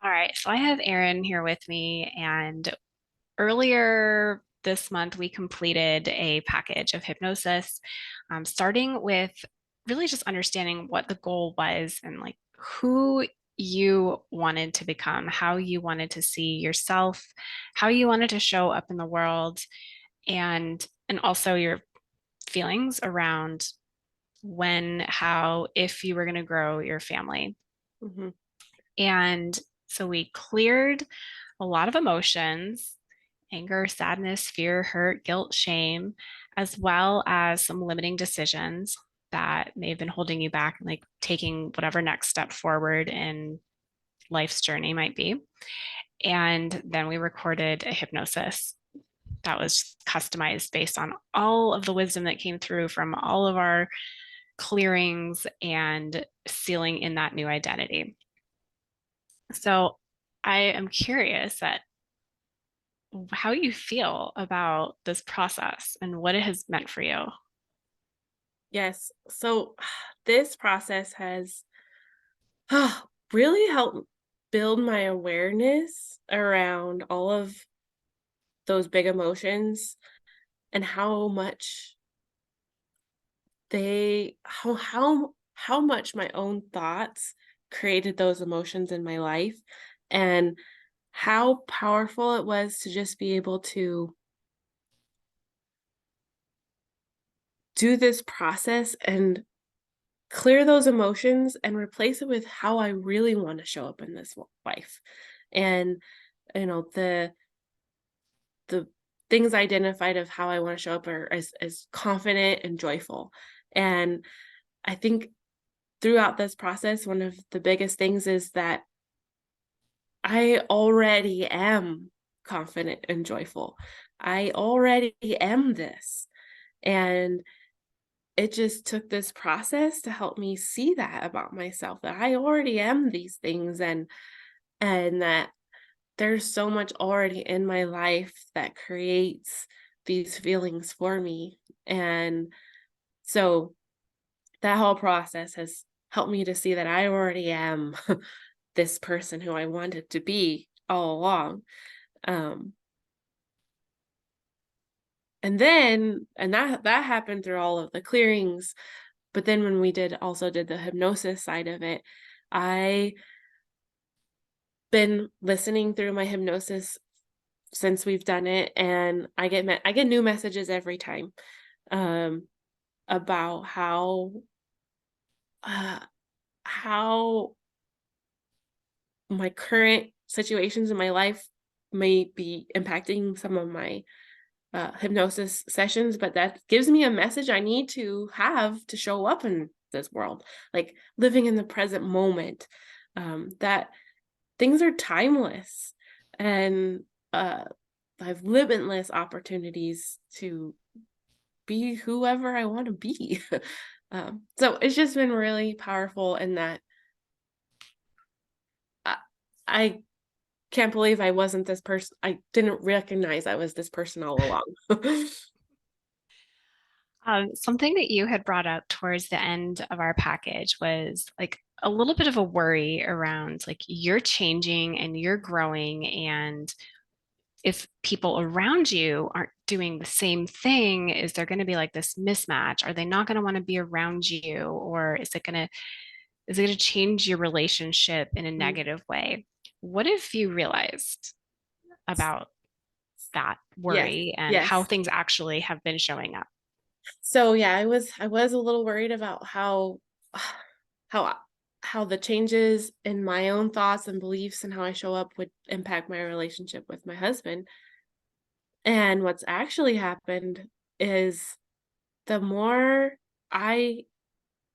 All right, so I have Erin here with me, and earlier this month we completed a package of hypnosis, starting with really just understanding what the goal was and like who you wanted to become, how you wanted to see yourself, how you wanted to show up in the world, and also your feelings around when, how, if you were going to grow your family. Hmm. And so we cleared a lot of emotions: anger, sadness, fear, hurt, guilt, shame, as well as some limiting decisions that may have been holding you back and like taking whatever next step forward in life's journey might be. And then we recorded a hypnosis that was customized based on all of the wisdom that came through from all of our clearings and sealing in that new identity. So I am curious at how you feel about this process and what it has meant for you. Yes. So this process has really helped build my awareness around all of those big emotions and how much how much my own thoughts created those emotions in my life, and how powerful it was to just be able to do this process and clear those emotions and replace it with how I really want to show up in this life. And the things identified of how I want to show up are as confident and joyful. And I think throughout this process, one of the biggest things is that I already am confident and joyful. I already am this. And it just took this process to help me see that about myself, that I already am these things, and that there's so much already in my life that creates these feelings for me. And so that whole process has helped me to see that I already am this person who I wanted to be all along. Um, and that happened through all of the clearings. But then when we did the hypnosis side of it, I been listening through my hypnosis since we've done it, and I get new messages every time, um, about uh, how my current situations in my life may be impacting some of my hypnosis sessions, but that gives me a message I need to have to show up in this world, like living in the present moment. That things are timeless, and uh, I have limitless opportunities to be whoever I want to be. So it's just been really powerful in that I, I can't believe I wasn't this person. I didn't recognize I was this person all along. Something that you had brought up towards the end of our package was like a little bit of a worry around like you're changing and you're growing, and if people around you aren't doing the same thing, is there going to be like this mismatch? Are they not going to want to be around you, or is it going to change your relationship in a Mm. negative way? What if you realized about that Yes, worry and how yes. things actually have been showing up? So yeah, I was a little worried about how how the changes in my own thoughts and beliefs and how I show up would impact my relationship with my husband. And what's actually happened is the more I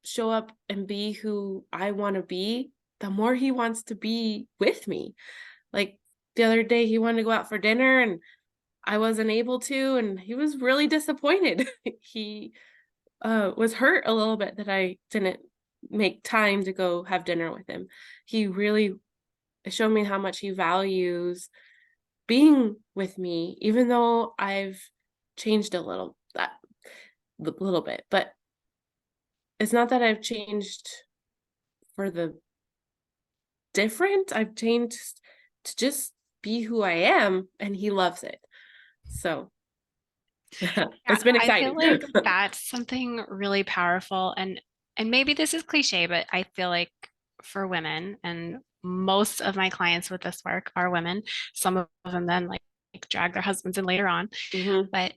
show up and be who I want to be, the more he wants to be with me. Like the other day he wanted to go out for dinner and I wasn't able to, and he was really disappointed. He was hurt a little bit that I didn't make time to go have dinner with him. He really showed me how much he values being with me, even though I've changed little bit. But it's not that I've changed for the different. I've changed to just be who I am, and he loves it. So Yeah, it's been I feel exciting. like that's something really powerful, and maybe this is cliche, but I feel like for women, and most of my clients with this work are women. Some of them then like drag their husbands in later on, Hmm. but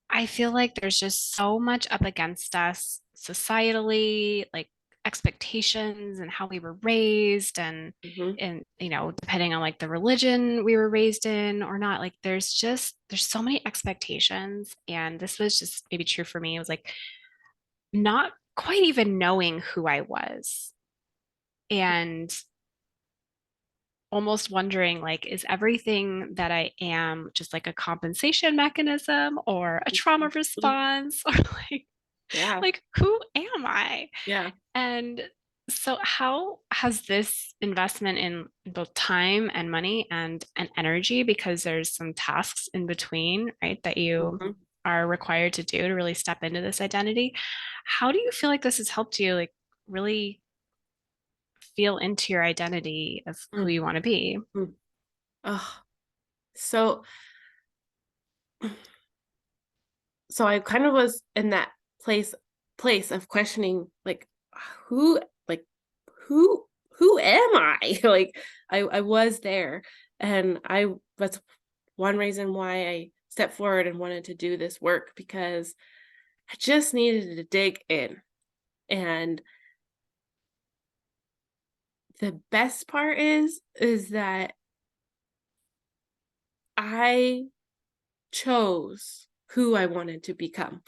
I feel like there's just so much up against us societally, like expectations and how we were raised Hmm. and depending on like the religion we were raised in or not, like there's so many expectations. And this was just maybe true for me. It was like not quite even knowing who I was and almost wondering like, is everything that I am just like a compensation mechanism or a trauma response or like Yeah. like who am I? Yeah. And so how has this investment in both time and money and energy, because there's some tasks in between, right, that you Hmm. are required to do to really step into this identity. How do you feel like this has helped you like really feel into your identity of who Mm. you want to be? Mm. Oh, so so I kind of was in that place place of questioning like who like who who am I? Like I was there, and I that's one reason why I stepped forward and wanted to do this work, because I just needed to dig in. And the best part is that I chose who I wanted to become.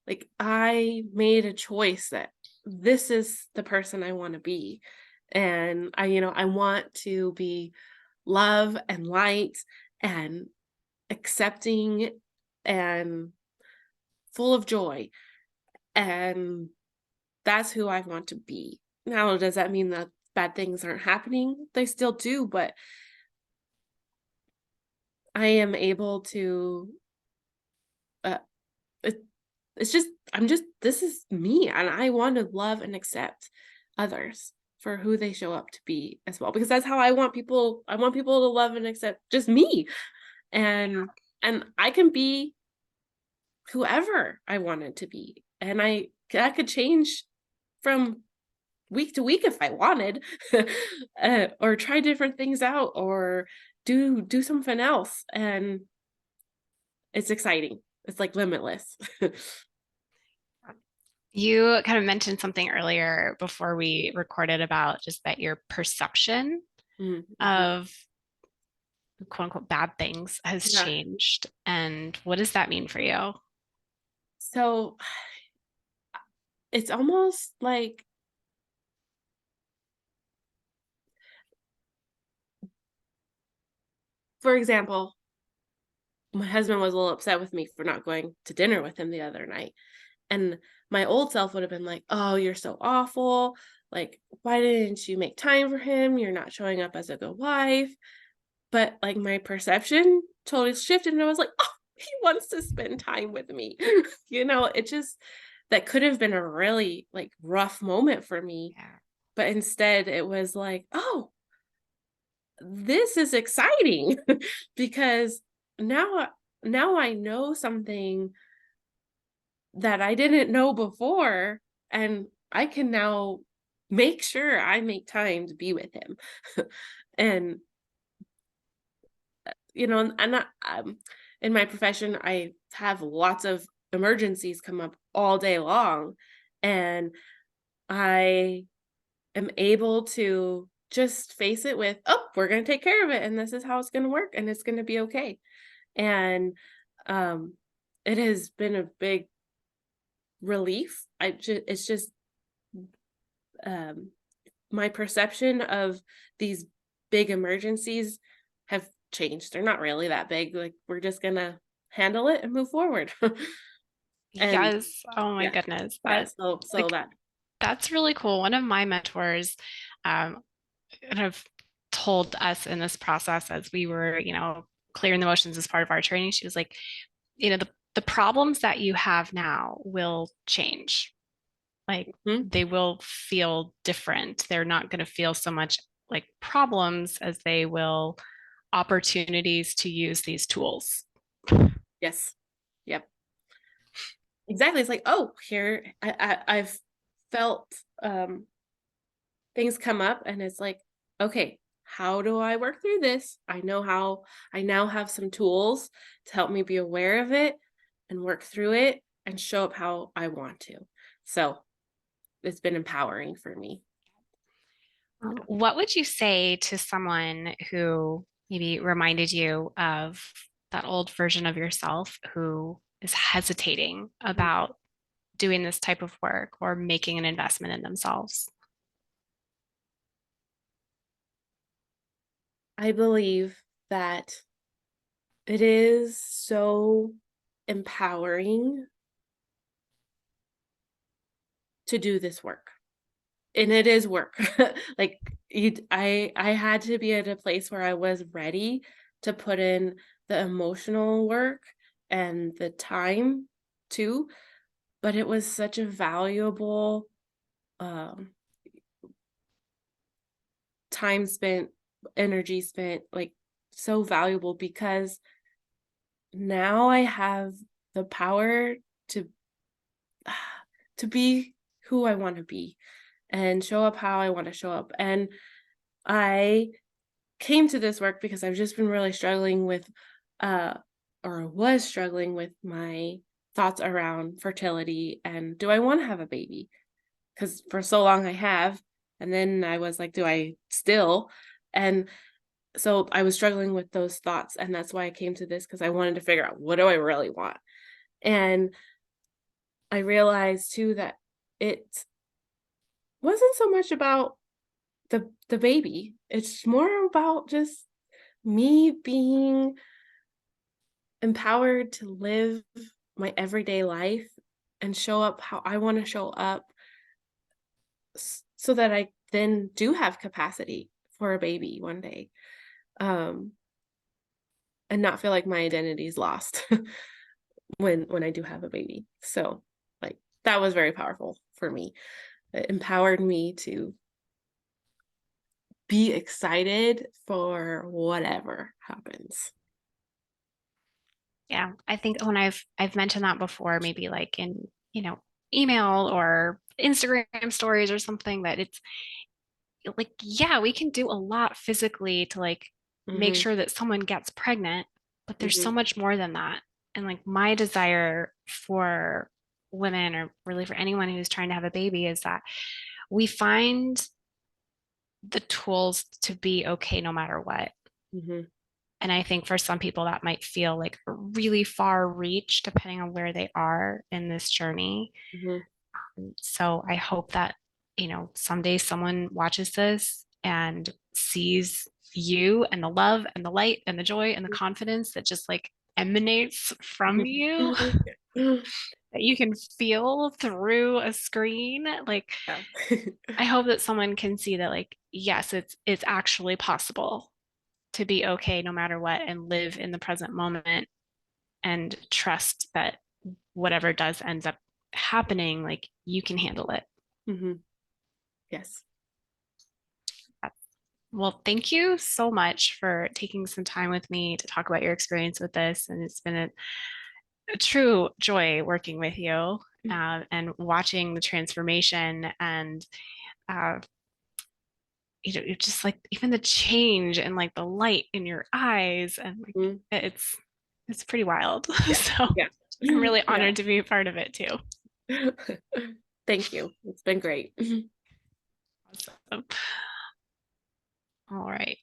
Like I made a choice that this is the person I want to be. And I want to be love and light and accepting and full of joy. And that's who I want to be. Now, does that mean that bad things aren't happening? They still do, but I am able to uh, it, it's just I'm just this is me, and I want to love and accept others for who they show up to be as well, because that's how I want people to love and accept just me. And I can be whoever I wanted to be, and that could change from week to week if I wanted, or try different things out, or do something else, and it's exciting. It's like limitless. You kind of mentioned something earlier before we recorded about just that your perception Mhm. of quote unquote bad things has Yeah. changed. And what does that mean for you? So it's almost like, for example, my husband was a little upset with me for not going to dinner with him the other night. And my old self would have been like, "Oh, you're so awful. Like, why didn't you make time for him? You're not showing up as a good wife." But like my perception totally shifted, and I was like, "Oh, he wants to spend time with me." It just that could have been a really like rough moment for me, Yeah. but instead it was like, "Oh, this is exciting." Because now now I know something that I didn't know before, and I can now make sure I make time to be with him. And I'm not in my profession, I have lots of emergencies come up all day long, and I am able to just face it with, "Oh, we're going to take care of it, and this is how it's going to work, and it's going to be okay." And um it has been a big relief. It's just um my perception of these big emergencies have changed. They're not really that big. Like we're just gonna handle it and move forward. And Yes. Oh my yeah, goodness. yeah. So Like that. that's really cool. One of my mentors um kind of told us in this process as we were, clearing the motions as part of our training, she was like, the problems that you have now will change. Like Mhm. they will feel different. They're not going to feel so much like problems as they will opportunities to use these tools. Yes. Yep. Exactly. It's like, oh, here I've felt things come up and it's like, okay, how do I work through this? I know how. I now have some tools to help me be aware of it and work through it and show up how I want to. So it's been empowering for me. Yeah. What would you say to someone who maybe reminded you of that old version of yourself who is hesitating about doing this type of work or making an investment in themselves? I believe that it is so empowering to do this work. And it is work. Like I had to be at a place where I was ready to put in the emotional work and the time too, but it was such a valuable um time spent, energy spent, like so valuable because now I have the power to to be who I want to be and show up how I want to show up. And I came to this work because I've just been really struggling with uh or was struggling with my thoughts around fertility and do I want to have a baby? Because for so long I have. And then I was like, do I still? And so I was struggling with those thoughts. And that's why I came to this because I wanted to figure out what do I really want? And I realized too that it wasn't so much about the baby. It's more about just me being empowered to live my everyday life and show up how I want to show up so that I then do have capacity for a baby one day. Um and not feel like my identity is lost when I do have a baby. So like that was very powerful for me. It empowered me to be excited for whatever happens. Yeah, I think when I've mentioned that before, maybe like in, email or Instagram stories or something, that it's like, yeah, we can do a lot physically to like make Mhm. sure that someone gets pregnant, but there's so Mhm. much more than that. And like my desire for women, or really for anyone who's trying to have a baby, is that we find the tools to be okay no matter what. Mhm. And I think for some people that might feel like a really far reach depending on where they are in this journey. Mhm. So I hope that, someday someone watches this and sees you and the love and the light and the joy and the confidence that just like emanates from you, that you can feel through a screen. Like, Yeah. I hope that someone can see that, like, yes, it's actually possible to be okay no matter what and live in the present moment and trust that whatever does ends up happening, like you can handle it. Mhm. Yes. Well, thank you so much for taking some time with me to talk about your experience with this. And it's been a true joy working with you, and watching the transformation and, uh, it's just like even the change and like the light in your eyes, and like Mhm. it's pretty wild. Yeah. So Yeah. I'm really Yeah. honored to be a part of it too. Thank you. It's been great. Awesome. All right.